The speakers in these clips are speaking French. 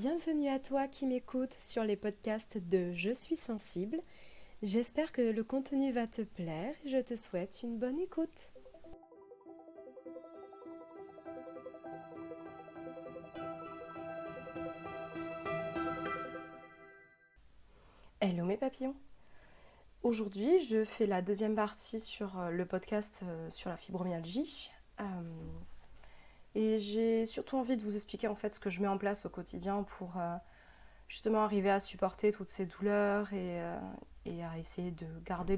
Bienvenue à toi qui m'écoutes sur les podcasts de Je suis sensible. J'espère que le contenu va te plaire et je te souhaite une bonne écoute. Hello mes papillons. Aujourd'hui, je fais la deuxième partie sur le podcast sur la fibromyalgie. Et j'ai surtout envie de vous expliquer en fait ce que je mets en place au quotidien pour justement arriver à supporter toutes ces douleurs et à essayer de garder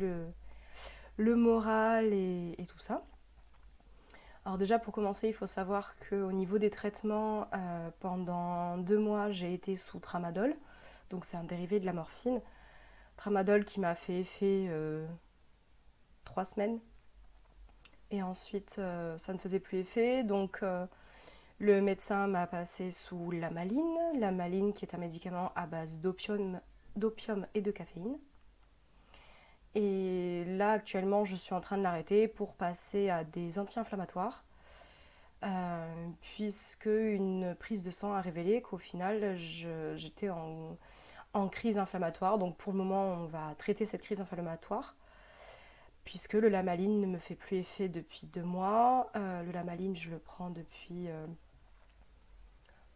le moral et tout ça. Alors déjà pour commencer, il faut savoir qu'au niveau des traitements, pendant 2 mois, j'ai été sous tramadol. Donc c'est un dérivé de la morphine. Tramadol qui m'a fait effet 3 semaines. Et ensuite, ça ne faisait plus effet. Donc le médecin m'a passé sous l'amaline. L'amaline qui est un médicament à base d'opium et de caféine. Et là, actuellement, je suis en train de l'arrêter pour passer à des anti-inflammatoires. Puisque une prise de sang a révélé qu'au final, j'étais en crise inflammatoire. Donc pour le moment, on va traiter cette crise inflammatoire. Puisque le lamaline ne me fait plus effet depuis 2 mois. Le lamaline, je le prends depuis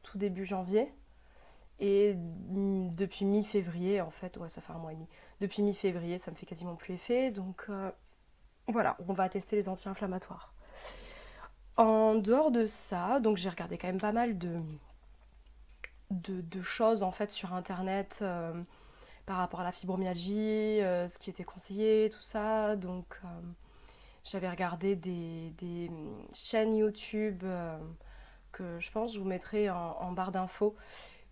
tout début janvier. Et depuis mi-février, en fait, ouais, ça fait 1 mois et demi. Depuis mi-février, ça me fait quasiment plus effet. Donc voilà, on va tester les anti-inflammatoires. En dehors de ça, donc j'ai regardé quand même pas mal de choses en fait sur internet par rapport à la fibromyalgie, ce qui était conseillé, tout ça. Donc j'avais regardé des chaînes YouTube que je pense je vous mettrai en barre d'infos,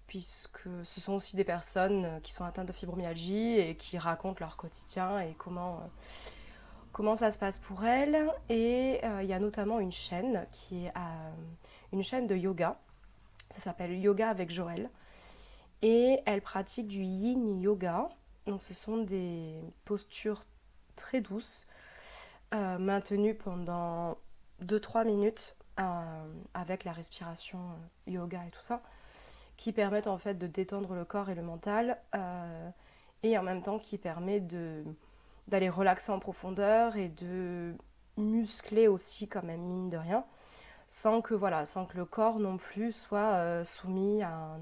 puisque ce sont aussi des personnes qui sont atteintes de fibromyalgie et qui racontent leur quotidien et comment ça se passe pour elles. Et il y a notamment une chaîne qui est une chaîne de yoga. Ça s'appelle Yoga avec Joël. Et elle pratique du yin yoga. Donc ce sont des postures très douces, maintenues pendant 2-3 minutes avec la respiration yoga et tout ça, qui permettent en fait de détendre le corps et le mental, et en même temps qui permet d'aller relaxer en profondeur et de muscler aussi quand même mine de rien, sans que le corps non plus soit soumis à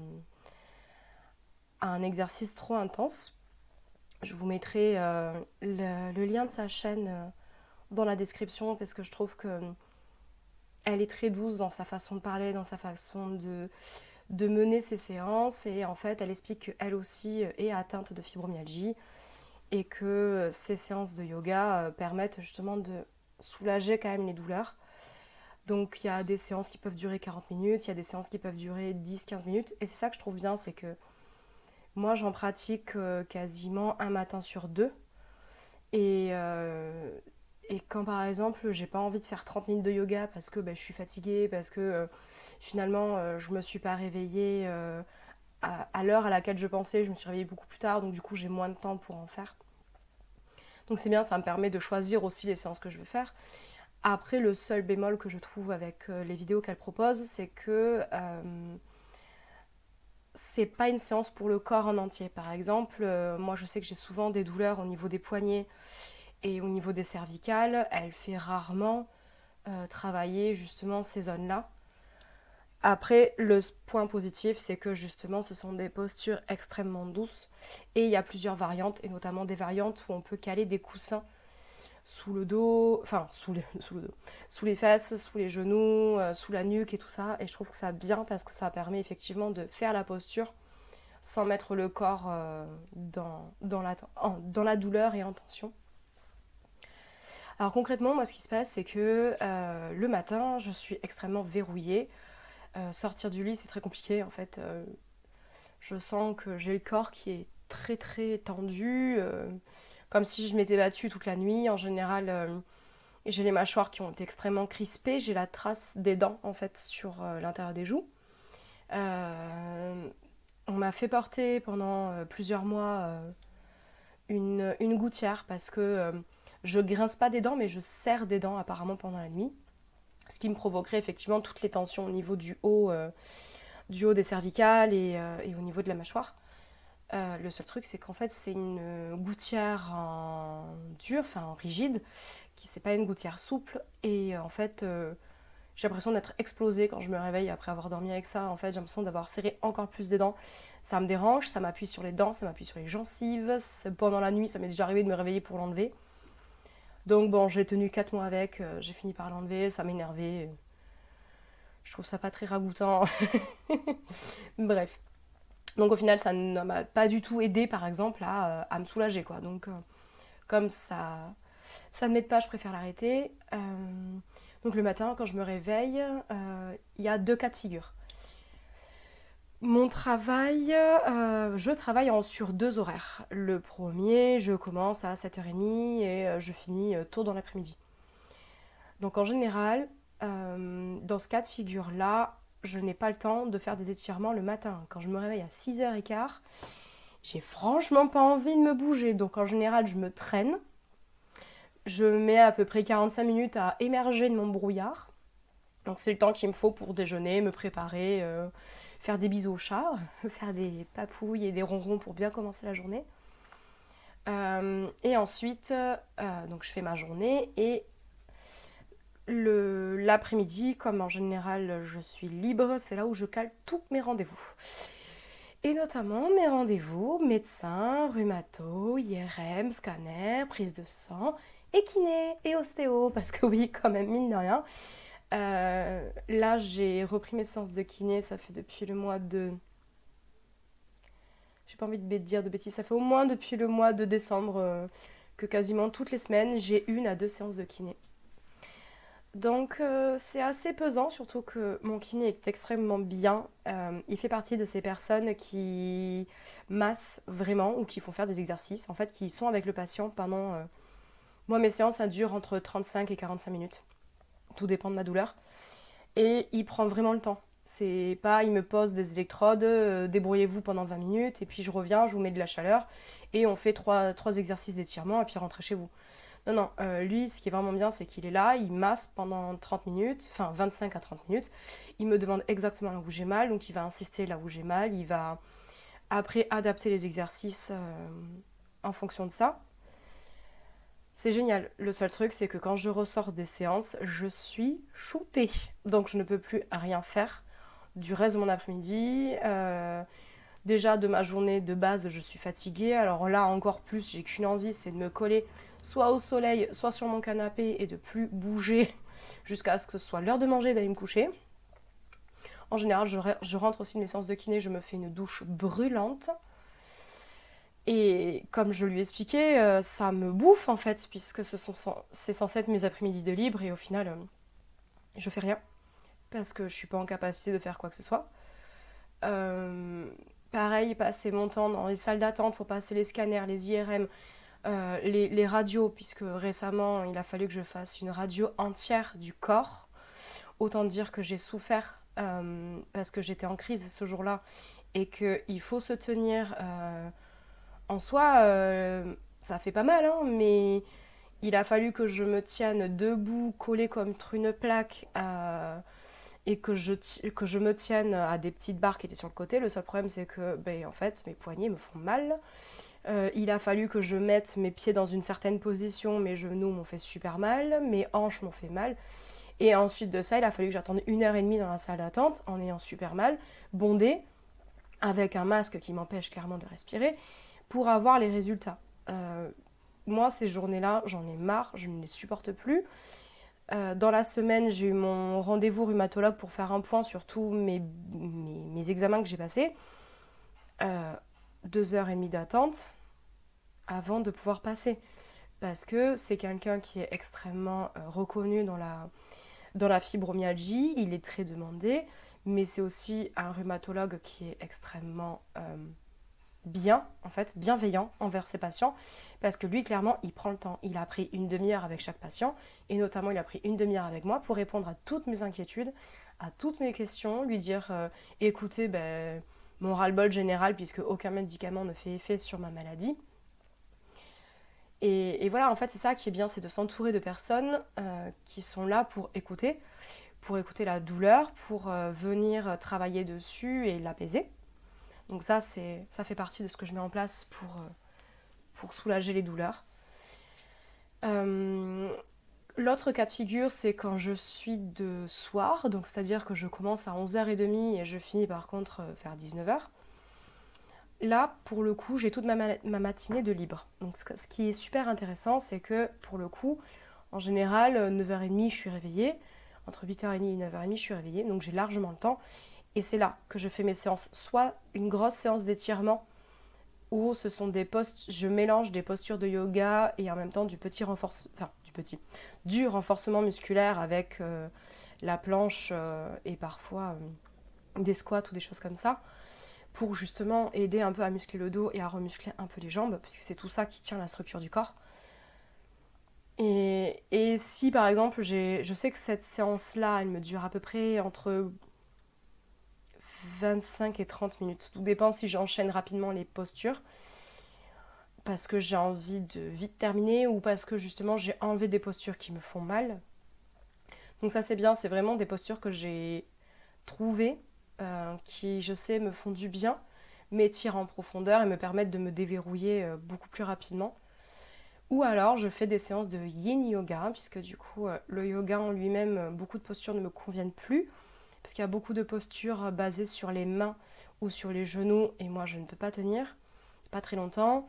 un exercice trop intense. Je vous mettrai le lien de sa chaîne dans la description, parce que je trouve que elle est très douce dans sa façon de parler, dans sa façon de mener ses séances, et en fait elle explique qu'elle aussi est atteinte de fibromyalgie et que ces séances de yoga permettent justement de soulager quand même les douleurs. Donc il y a des séances qui peuvent durer 40 minutes, il y a des séances qui peuvent durer 10-15 minutes, et c'est ça que je trouve bien, c'est que moi j'en pratique quasiment un matin sur 2, et, et quand par exemple j'ai pas envie de faire 30 minutes de yoga parce que je suis fatiguée, parce que finalement je me suis pas réveillée à l'heure à laquelle je pensais, je me suis réveillée beaucoup plus tard, donc du coup j'ai moins de temps pour en faire. Donc c'est bien, ça me permet de choisir aussi les séances que je veux faire. Après, le seul bémol que je trouve avec les vidéos qu'elle propose, c'est que c'est pas une séance pour le corps en entier. Par exemple, moi je sais que j'ai souvent des douleurs au niveau des poignets et au niveau des cervicales. Elle fait rarement travailler justement ces zones-là. Après, le point positif, c'est que justement ce sont des postures extrêmement douces, et il y a plusieurs variantes, et notamment des variantes où on peut caler des coussins sous le dos, enfin sous le dos, sous les fesses, sous les genoux, sous la nuque et tout ça. Et je trouve que ça bien, parce que ça permet effectivement de faire la posture sans mettre le corps dans la douleur et en tension. Alors concrètement, moi ce qui se passe, c'est que le matin, je suis extrêmement verrouillée. Sortir du lit, c'est très compliqué en fait. Je sens que j'ai le corps qui est très très tendu, comme si je m'étais battue toute la nuit. En général, j'ai les mâchoires qui ont été extrêmement crispées. J'ai la trace des dents en fait sur l'intérieur des joues. On m'a fait porter pendant plusieurs mois une gouttière, parce que je grince pas des dents, mais je serre des dents apparemment pendant la nuit. Ce qui me provoquerait effectivement toutes les tensions au niveau du haut du haut des cervicales et au niveau de la mâchoire. Le seul truc, c'est qu'en fait, c'est une gouttière en dur, enfin en rigide, qui c'est pas une gouttière souple. Et en fait, j'ai l'impression d'être explosée quand je me réveille après avoir dormi avec ça. En fait, j'ai l'impression d'avoir serré encore plus des dents. Ça me dérange, ça m'appuie sur les dents, ça m'appuie sur les gencives. Pendant la nuit, ça m'est déjà arrivé de me réveiller pour l'enlever. Donc bon, j'ai tenu 4 mois avec, j'ai fini par l'enlever, ça m'énervait. Je trouve ça pas très ragoûtant. Bref. Donc au final, ça ne m'a pas du tout aidé, par exemple, à me soulager, quoi. Donc comme ça ne m'aide pas, je préfère l'arrêter. Donc le matin, quand je me réveille, il y a deux cas de figure. Mon travail, je travaille sur deux horaires. Le premier, je commence à 7h30 et je finis tôt dans l'après-midi. Donc en général, dans ce cas de figure-là, je n'ai pas le temps de faire des étirements le matin. Quand je me réveille à 6h15, j'ai franchement pas envie de me bouger. Donc en général, je me traîne. Je mets à peu près 45 minutes à émerger de mon brouillard. Donc c'est le temps qu'il me faut pour déjeuner, me préparer, faire des bisous au chat, faire des papouilles et des ronrons pour bien commencer la journée. Et ensuite, donc je fais ma journée et l'après-midi, comme en général je suis libre, c'est là où je cale tous mes rendez-vous. Et notamment mes rendez-vous médecin, rhumato, IRM, scanner, prise de sang, et kiné et ostéo, parce que oui, quand même, mine de rien. Là, j'ai repris mes séances de kiné, ça fait depuis le mois de... J'ai pas envie de dire de bêtises, ça fait au moins depuis le mois de décembre que quasiment toutes les semaines, j'ai 1 à 2 séances de kiné. Donc c'est assez pesant, surtout que mon kiné est extrêmement bien. Il fait partie de ces personnes qui massent vraiment ou qui font faire des exercices, en fait, qui sont avec le patient pendant... Moi, mes séances, ça dure entre 35 et 45 minutes. Tout dépend de ma douleur. Et il prend vraiment le temps. C'est pas, il me pose des électrodes, débrouillez-vous pendant 20 minutes, et puis je reviens, je vous mets de la chaleur, et on fait trois exercices d'étirement, et puis rentrez chez vous. Non, non, lui, ce qui est vraiment bien, c'est qu'il est là, il masse pendant 30 minutes, enfin 25 à 30 minutes. Il me demande exactement là où j'ai mal, donc il va insister là où j'ai mal, il va après adapter les exercices en fonction de ça. C'est génial. Le seul truc, c'est que quand je ressors des séances, je suis shootée. Donc je ne peux plus rien faire du reste de mon après-midi. Déjà de ma journée de base, je suis fatiguée. Alors là, encore plus, j'ai qu'une envie, c'est de me coller soit au soleil, soit sur mon canapé et de plus bouger jusqu'à ce que ce soit l'heure de manger et d'aller me coucher. En général, je rentre aussi de mes séances de kiné, je me fais une douche brûlante. Et comme je lui expliquais, ça me bouffe en fait, puisque c'est censé être mes après-midi de libre et au final, je fais rien parce que je suis pas en capacité de faire quoi que ce soit. Euh, Pareil, passer mon temps dans les salles d'attente pour passer les scanners, les IRM, les radios, puisque récemment il a fallu que je fasse une radio entière du corps. Autant dire que j'ai souffert parce que j'étais en crise ce jour-là et qu'il faut se tenir. En soi, ça fait pas mal, hein, mais il a fallu que je me tienne debout, collée contre une plaque, et que je me tienne à des petites barres qui étaient sur le côté. Le seul problème, c'est que, ben, en fait, mes poignets me font mal. Il a fallu que je mette mes pieds dans une certaine position, mes genoux m'ont fait super mal, mes hanches m'ont fait mal. Et ensuite de ça, il a fallu que j'attende 1h30 dans la salle d'attente en ayant super mal, bondée, avec un masque qui m'empêche clairement de respirer, pour avoir les résultats. Moi, ces journées-là, j'en ai marre, je ne les supporte plus. Dans la semaine, j'ai eu mon rendez-vous rhumatologue pour faire un point sur tous mes examens que j'ai passés. 2h30 d'attente avant de pouvoir passer. Parce que c'est quelqu'un qui est extrêmement reconnu dans la fibromyalgie, il est très demandé, mais c'est aussi un rhumatologue qui est extrêmement bien, en fait, bienveillant envers ses patients, parce que lui, clairement, il prend le temps. Il a pris une demi-heure avec chaque patient, et notamment, il a pris une demi-heure avec moi pour répondre à toutes mes inquiétudes, à toutes mes questions, lui dire, écoutez, ben, mon ras-le-bol général, puisque aucun médicament ne fait effet sur ma maladie. Et voilà, en fait, c'est ça qui est bien, c'est de s'entourer de personnes qui sont là pour écouter, pour écouter la douleur, pour venir travailler dessus et l'apaiser. Donc ça fait partie de ce que je mets en place pour soulager les douleurs. L'autre cas de figure, c'est quand je suis de soir, donc c'est-à-dire que je commence à 11h30 et je finis par contre vers 19h. Là, pour le coup, j'ai toute ma matinée de libre. Donc ce qui est super intéressant, c'est que pour le coup, en général, 9h30, je suis réveillée. Entre 8h30 et 9h30, je suis réveillée. Donc j'ai largement le temps. Et c'est là que je fais mes séances. Soit une grosse séance d'étirement, où ce sont je mélange des postures de yoga et en même temps du renforcement musculaire avec la planche et parfois des squats ou des choses comme ça, pour justement aider un peu à muscler le dos et à remuscler un peu les jambes, parce que c'est tout ça qui tient la structure du corps. Et si par exemple, je sais que cette séance-là, elle me dure à peu près entre 25 et 30 minutes. Tout dépend si j'enchaîne rapidement les postures, parce que j'ai envie de vite terminer ou parce que justement j'ai enlevé des postures qui me font mal. Donc ça c'est bien, c'est vraiment des postures que j'ai trouvées, qui je sais me font du bien, m'étirent en profondeur et me permettent de me déverrouiller beaucoup plus rapidement. Ou alors je fais des séances de yin yoga, puisque du coup le yoga en lui-même, beaucoup de postures ne me conviennent plus, parce qu'il y a beaucoup de postures basées sur les mains ou sur les genoux, et moi je ne peux pas tenir, pas très longtemps.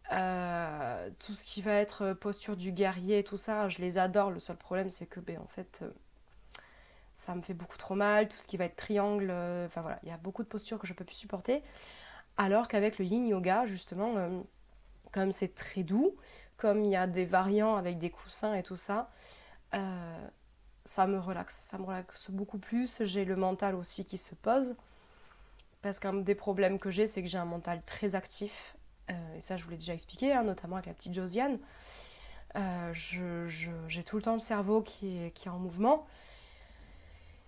Tout ce qui va être posture du guerrier et tout ça, je les adore. Le seul problème, c'est que en fait, ça me fait beaucoup trop mal. Tout ce qui va être triangle, enfin voilà, il y a beaucoup de postures que je peux plus supporter. Alors qu'avec le yin yoga, justement, comme c'est très doux, comme il y a des variants avec des coussins et tout ça, ça me relaxe beaucoup plus. J'ai le mental aussi qui se pose. Parce qu'un des problèmes que c'est que j'ai un mental très actif. Et ça, je vous l'ai déjà expliqué, hein, notamment avec la petite Josiane. J'ai tout le temps le cerveau qui est en mouvement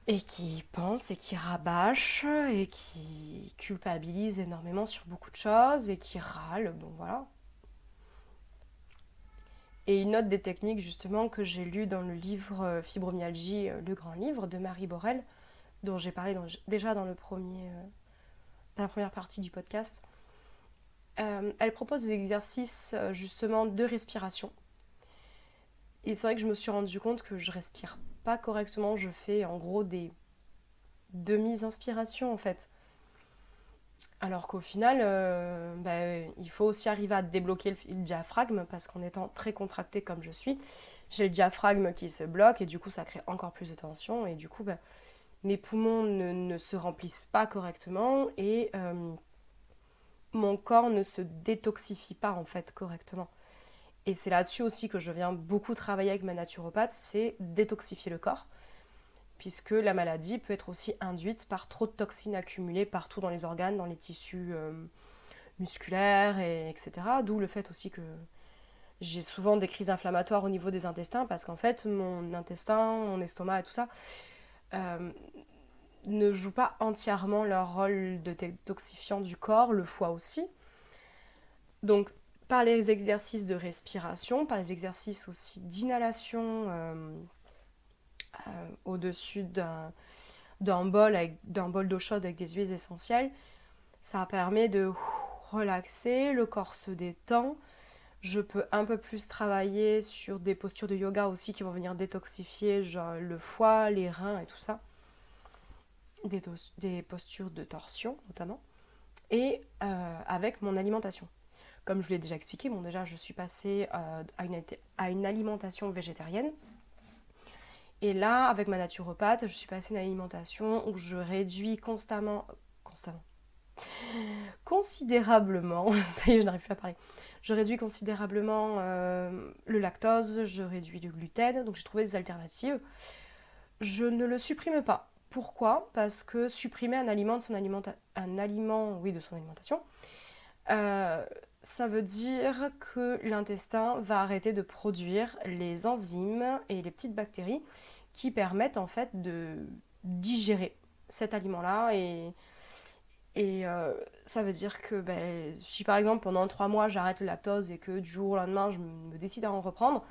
et qui pense et qui rabâche et qui culpabilise énormément sur beaucoup de choses et qui râle. Donc voilà. Et une autre des techniques justement que j'ai lues dans le livre Fibromyalgie, le grand livre de Marie Borel, dont j'ai parlé déjà dans la première partie du podcast, elle propose des exercices justement de respiration. Et c'est vrai que je me suis rendu compte que je respire pas correctement. Je fais en gros des demi-inspirations en fait. Alors qu'au final, il faut aussi arriver à débloquer le diaphragme, parce qu'en étant très contractée comme je suis, j'ai le diaphragme qui se bloque et du coup ça crée encore plus de tension et du coup mes poumons ne se remplissent pas correctement et mon corps ne se détoxifie pas en fait correctement. Et c'est là-dessus aussi que je viens beaucoup travailler avec ma naturopathe, c'est détoxifier le corps, puisque la maladie peut être aussi induite par trop de toxines accumulées partout dans les organes, dans les tissus musculaires, etc. D'où le fait aussi que j'ai souvent des crises inflammatoires au niveau des intestins, parce qu'en fait, mon intestin, mon estomac et tout ça ne jouent pas entièrement leur rôle de détoxifiant du corps, le foie aussi. Donc, par les exercices de respiration, par les exercices aussi d'inhalation au-dessus d'un bol d'eau chaude avec des huiles essentielles, ça permet de relaxer, le corps se détend. Je peux un peu plus travailler sur des postures de yoga aussi qui vont venir détoxifier genre le foie, les reins et tout ça. Des postures de torsion notamment. Et avec mon alimentation. Comme je vous l'ai déjà expliqué, déjà je suis passée à une alimentation végétarienne. Et là, avec ma naturopathe, je suis passée à une alimentation où je réduis considérablement, ça y est, je n'arrive plus à parler. Je réduis considérablement le lactose, je réduis le gluten, donc j'ai trouvé des alternatives. Je ne le supprime pas. Pourquoi ? Parce que supprimer un aliment de son alimentation, ça veut dire que l'intestin va arrêter de produire les enzymes et les petites bactéries qui permettent en fait de digérer cet aliment-là. Et ça veut dire que si par exemple pendant 3 mois j'arrête le lactose et que du jour au lendemain je me décide à en reprendre,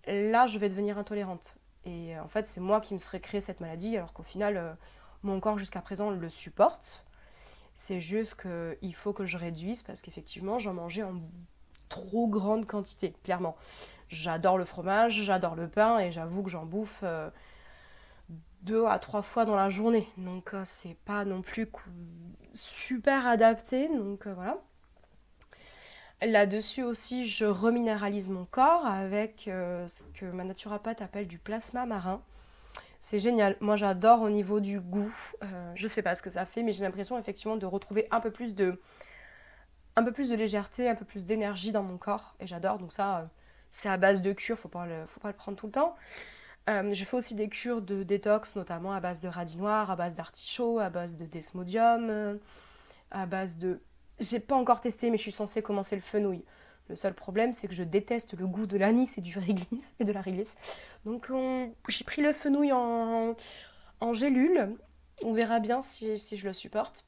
là je vais devenir intolérante. Et en fait, c'est moi qui me serais créé cette maladie, alors qu'au final, mon corps jusqu'à présent le supporte. C'est juste qu'il faut que je réduise parce qu'effectivement, j'en mangeais en trop grande quantité, clairement. J'adore le fromage, j'adore le pain et j'avoue que j'en bouffe 2 à 3 fois dans la journée. Donc c'est pas non plus super adapté. Donc voilà. Là-dessus aussi, je reminéralise mon corps avec ce que ma naturopathe appelle du plasma marin. C'est génial. Moi, j'adore au niveau du goût. Je sais pas ce que ça fait, mais j'ai l'impression effectivement de retrouver un peu plus de légèreté, un peu plus d'énergie dans mon corps. Et j'adore. Donc ça, c'est à base de cure. Faut pas le prendre tout le temps. Je fais aussi des cures de détox, notamment à base de radis noir, à base d'artichaut, à base de desmodium, à base de... J'ai pas encore testé, mais je suis censée commencer le fenouil. Le seul problème, c'est que je déteste le goût de l'anis et du réglisse et de la réglisse. Donc j'ai pris le fenouil en gélule. On verra bien si je le supporte.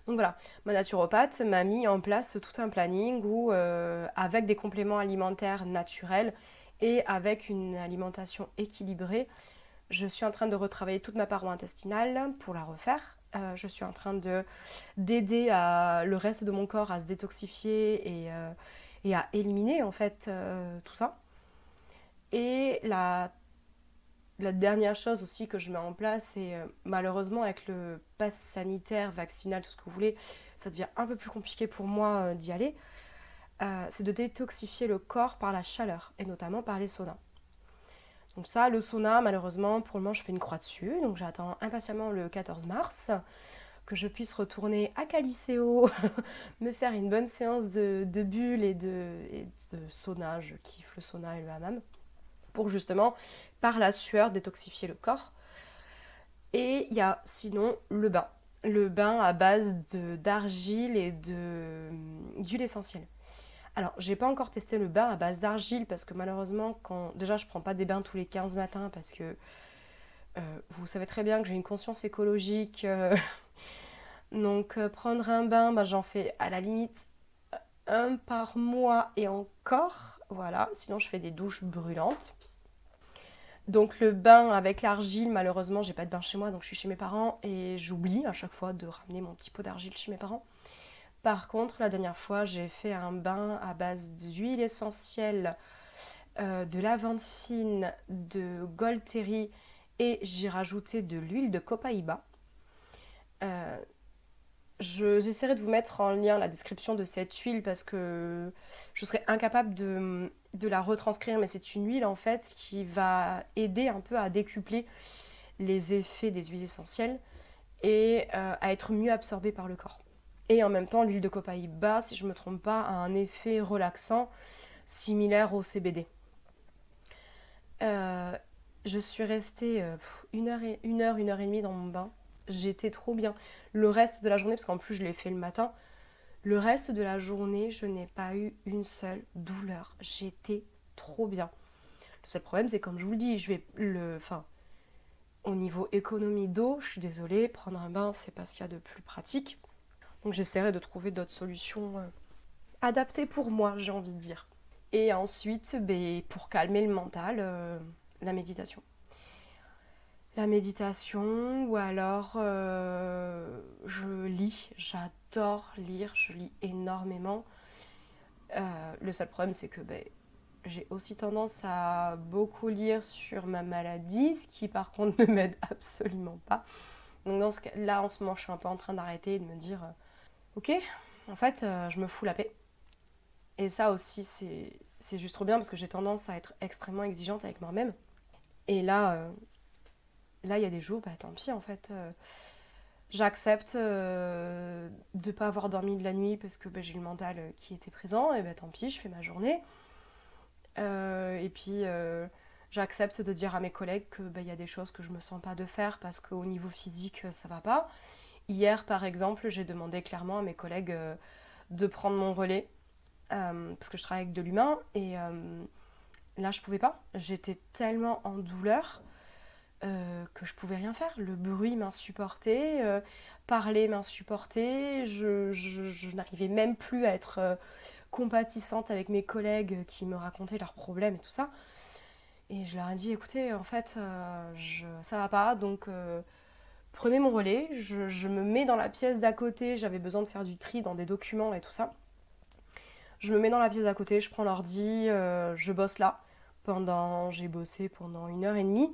Donc voilà, ma naturopathe m'a mis en place tout un planning où, avec des compléments alimentaires naturels et avec une alimentation équilibrée, je suis en train de retravailler toute ma paroi intestinale pour la refaire. Je suis en train d'aider le reste de mon corps à se détoxifier et à éliminer en fait tout ça. Et la dernière chose aussi que je mets en place, c'est malheureusement avec le pass sanitaire, vaccinal, tout ce que vous voulez, ça devient un peu plus compliqué pour moi d'y aller, c'est de détoxifier le corps par la chaleur, et notamment par les saunas. Donc ça, le sauna, malheureusement, pour le moment, je fais une croix dessus, donc j'attends impatiemment le 14 mars, que je puisse retourner à Caliceo, me faire une bonne séance de bulles et de sauna, je kiffe le sauna et le hammam, pour justement, par la sueur, détoxifier le corps. Et il y a sinon le bain. Le bain à base d'argile et d'huile essentielle. Alors, j'ai pas encore testé le bain à base d'argile parce que malheureusement, déjà, je prends pas des bains tous les 15 matins parce que vous savez très bien que j'ai une conscience écologique. Donc, prendre un bain, bah, j'en fais à la limite un par mois et encore. Voilà, sinon je fais des douches brûlantes. Donc le bain avec l'argile, malheureusement, j'ai pas de bain chez moi, donc je suis chez mes parents et j'oublie à chaque fois de ramener mon petit pot d'argile chez mes parents. Par contre, la dernière fois, j'ai fait un bain à base d'huile essentielle, de lavande fine, de gold terry et j'ai rajouté de l'huile de copaïba. Euh, J'essaierai de vous mettre en lien la description de cette huile parce que je serais incapable de la retranscrire, mais c'est une huile en fait qui va aider un peu à décupler les effets des huiles essentielles et à être mieux absorbée par le corps. Et en même temps, l'huile de copaïba, si je ne me trompe pas, a un effet relaxant similaire au CBD. Euh, je suis restée une heure et demie dans mon bain. J'étais trop bien. Le reste de la journée, parce qu'en plus je l'ai fait le matin, le reste de la journée, je n'ai pas eu une seule douleur. J'étais trop bien. Le seul problème, c'est comme je vous le dis, au niveau économie d'eau, je suis désolée, prendre un bain, c'est pas ce qu'il y a de plus pratique. Donc j'essaierai de trouver d'autres solutions adaptées pour moi, j'ai envie de dire. Et ensuite, pour calmer le mental, la méditation. La méditation ou alors je lis, j'adore lire, je lis énormément. Le seul problème c'est que j'ai aussi tendance à beaucoup lire sur ma maladie, ce qui par contre ne m'aide absolument pas. Donc dans ce cas, là en ce moment je suis un peu en train d'arrêter et de me dire ok, en fait je me fous la paix. Et ça aussi c'est juste trop bien parce que j'ai tendance à être extrêmement exigeante avec moi-même. Et là, il y a des jours, tant pis en fait. J'accepte de ne pas avoir dormi de la nuit parce que j'ai le mental qui était présent, et tant pis, je fais ma journée. Et puis, j'accepte de dire à mes collègues que y a des choses que je me sens pas de faire parce qu'au niveau physique, ça va pas. Hier, par exemple, j'ai demandé clairement à mes collègues de prendre mon relais parce que je travaille avec de l'humain et là, je pouvais pas. J'étais tellement en douleur que je pouvais rien faire. Le bruit m'insupportait, parler m'insupportait, je n'arrivais même plus à être compatissante avec mes collègues qui me racontaient leurs problèmes et tout ça. Et je leur ai dit, écoutez, en fait, ça va pas, donc prenez mon relais. Je me mets dans la pièce d'à côté, j'avais besoin de faire du tri dans des documents et tout ça. Je me mets dans la pièce d'à côté, je prends l'ordi, je bosse là. J'ai bossé pendant 1 heure et demie,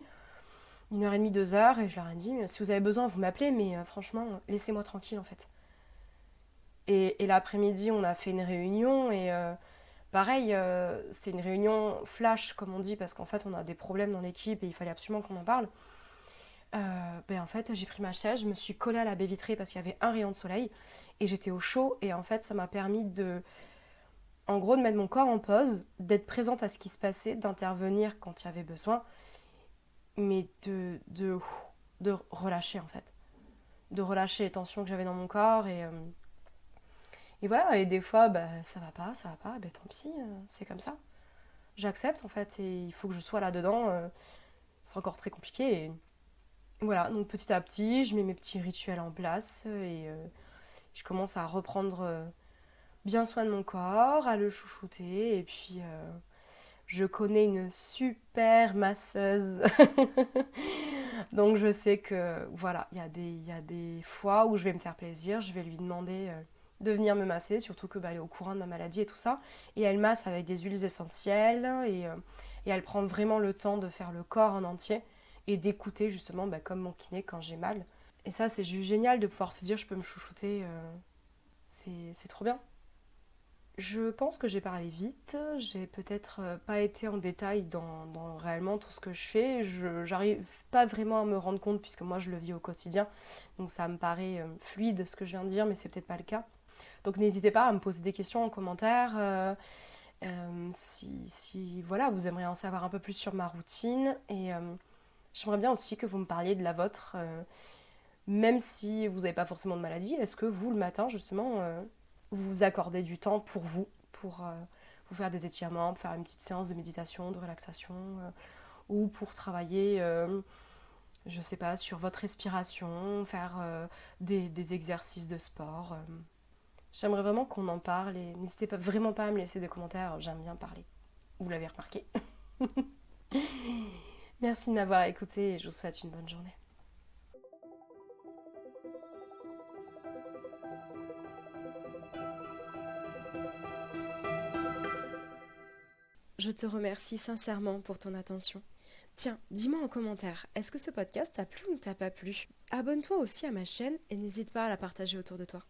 1 heure et demie, 2 heures, et je leur ai dit, si vous avez besoin, vous m'appelez, mais franchement, laissez-moi tranquille en fait. Et l'après-midi, on a fait une réunion, et pareil, c'était une réunion flash, comme on dit, parce qu'en fait, on a des problèmes dans l'équipe et il fallait absolument qu'on en parle. En fait, j'ai pris ma chaise, je me suis collée à la baie vitrée parce qu'il y avait un rayon de soleil et j'étais au chaud. Et en fait, ça m'a permis en gros, de mettre mon corps en pause, d'être présente à ce qui se passait, d'intervenir quand il y avait besoin, mais de relâcher en fait. De relâcher les tensions que j'avais dans mon corps et voilà. Et des fois, ça va pas, tant pis, c'est comme ça. J'accepte en fait et il faut que je sois là-dedans. C'est encore très compliqué. Et voilà, donc petit à petit, je mets mes petits rituels en place et je commence à reprendre bien soin de mon corps, à le chouchouter. Et puis, je connais une super masseuse. Donc, je sais que voilà, il y a des fois où je vais me faire plaisir. Je vais lui demander de venir me masser, surtout que elle est au courant de ma maladie et tout ça. Et elle masse avec des huiles essentielles et elle prend vraiment le temps de faire le corps en entier et d'écouter justement comme mon kiné quand j'ai mal. Et ça, c'est juste génial de pouvoir se dire je peux me chouchouter. C'est trop bien. Je pense que j'ai parlé vite, j'ai peut-être pas été en détail dans réellement tout ce que je fais. J'arrive pas vraiment à me rendre compte puisque moi je le vis au quotidien. Donc ça me paraît fluide ce que je viens de dire, mais c'est peut-être pas le cas. Donc n'hésitez pas à me poser des questions en commentaire. Si voilà, vous aimeriez en savoir un peu plus sur ma routine. Et j'aimerais bien aussi que vous me parliez de la vôtre. Même si vous n'avez pas forcément de maladie, est-ce que vous, le matin, justement, vous vous accordez du temps pour vous, pour vous faire des étirements, pour faire une petite séance de méditation, de relaxation, ou pour travailler, je sais pas, sur votre respiration, faire des exercices de sport. J'aimerais vraiment qu'on en parle et n'hésitez pas, vraiment pas à me laisser des commentaires, j'aime bien parler. Vous l'avez remarqué. Merci de m'avoir écouté et je vous souhaite une bonne journée. Je te remercie sincèrement pour ton attention. Tiens, dis-moi en commentaire, est-ce que ce podcast t'a plu ou t'a pas plu? Abonne-toi aussi à ma chaîne et n'hésite pas à la partager autour de toi.